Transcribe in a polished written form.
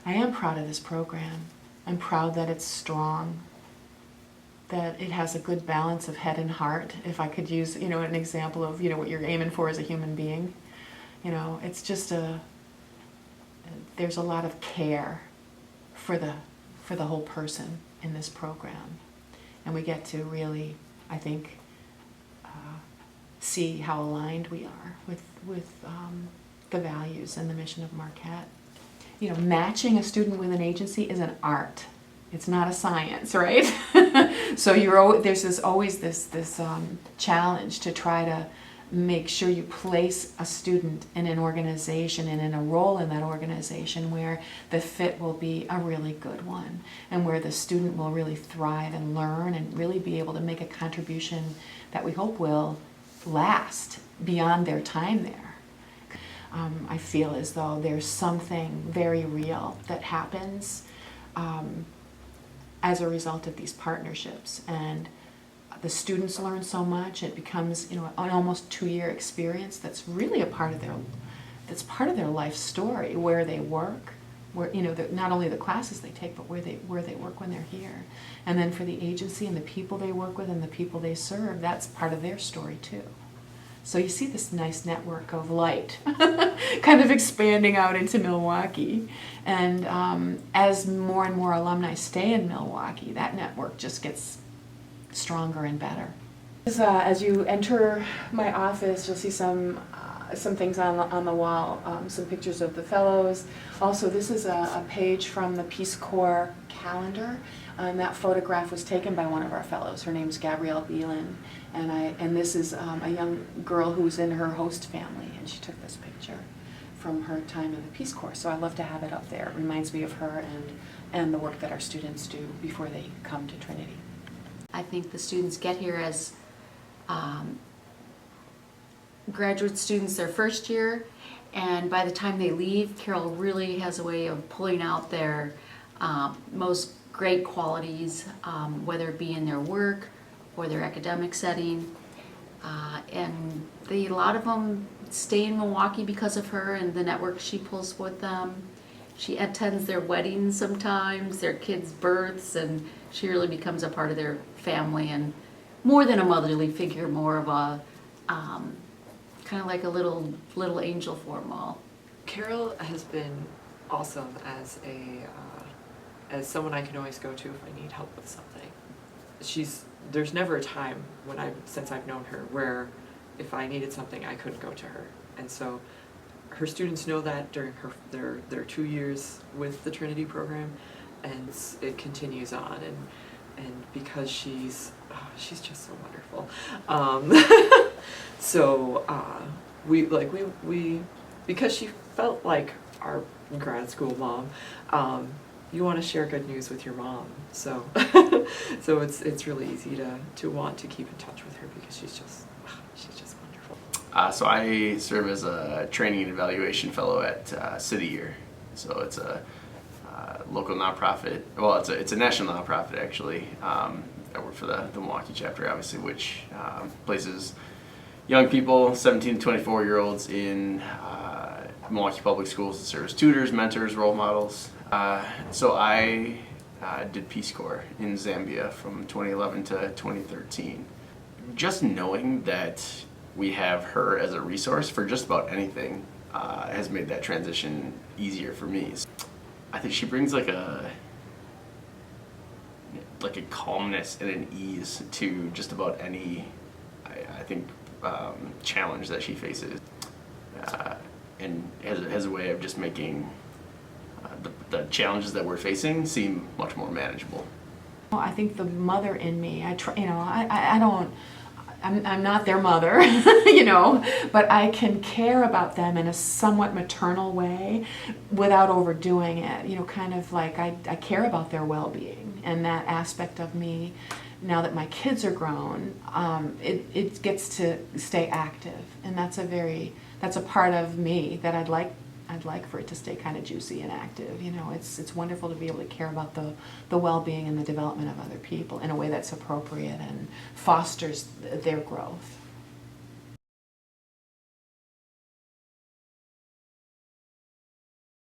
I am proud of this program. I'm proud that it's strong, that it has a good balance of head and heart, if I could use, an example of, what you're aiming for as a human being. It's just there's a lot of care for the whole person in this program. And we get to really, I think, see how aligned we are with the values and the mission of Marquette. Matching a student with an agency is an art. It's not a science, right? So there's always this challenge to try to make sure you place a student in an organization and in a role in that organization where the fit will be a really good one, and where the student will really thrive and learn and really be able to make a contribution that we hope will last beyond their time there. I feel as though there's something very real that happens as a result of these partnerships, and the students learn so much. It becomes an almost 2-year experience that's really part of their life story, where they work, where not only the classes they take, but where they work when they're here. And then for the agency and the people they work with and the people they serve, that's part of their story too. So you see this nice network of light kind of expanding out into Milwaukee. And as more and more alumni stay in Milwaukee, that network just gets stronger and better. As you enter my office, you'll see some things on the wall, some pictures of the fellows. Also, this is a page from the Peace Corps calendar, and that photograph was taken by one of our fellows. Her name's Gabrielle Beelan, and this is a young girl who was in her host family, and she took this picture from her time in the Peace Corps. So I love to have it up there. It reminds me of her and the work that our students do before they come to Trinity. I think the students get here as graduate students their first year, and by the time they leave, Carole really has a way of pulling out their most great qualities, whether it be in their work or their academic setting. And a lot of them stay in Milwaukee because of her and the network she pulls with them. She attends their weddings sometimes, their kids' births, and she really becomes a part of their family, and more than a motherly figure, more of a kind of like a little angel for them all. Carole has been awesome as someone I can always go to if I need help with something. There's never a time since I've known her where if I needed something I couldn't go to her, and so her students know that during their 2 years with the Trinity program, and it continues on, and because she's just so wonderful. So we because she felt like our grad school mom. You want to share good news with your mom, so so it's really easy to want to keep in touch with her because she's just wonderful. So I serve as a training and evaluation fellow at City Year. So it's a local nonprofit. Well, it's a national nonprofit actually. I work for the Milwaukee chapter, obviously, which places young people, 17 to 24-year-olds in Milwaukee Public Schools to serve as tutors, mentors, role models. So I did Peace Corps in Zambia from 2011 to 2013. Just knowing that we have her as a resource for just about anything has made that transition easier for me. I think she brings like a calmness and an ease to just about any, I think, challenge that she faces, and has a way of just making the challenges that we're facing seem much more manageable. I think the mother in me, I'm not their mother, but I can care about them in a somewhat maternal way without overdoing it, kind of like I care about their well-being, and that aspect of me, now that my kids are grown, it gets to stay active, and that's a part of me that I'd like for it to stay kind of juicy and active. It's wonderful to be able to care about the well-being and the development of other people in a way that's appropriate and fosters their growth.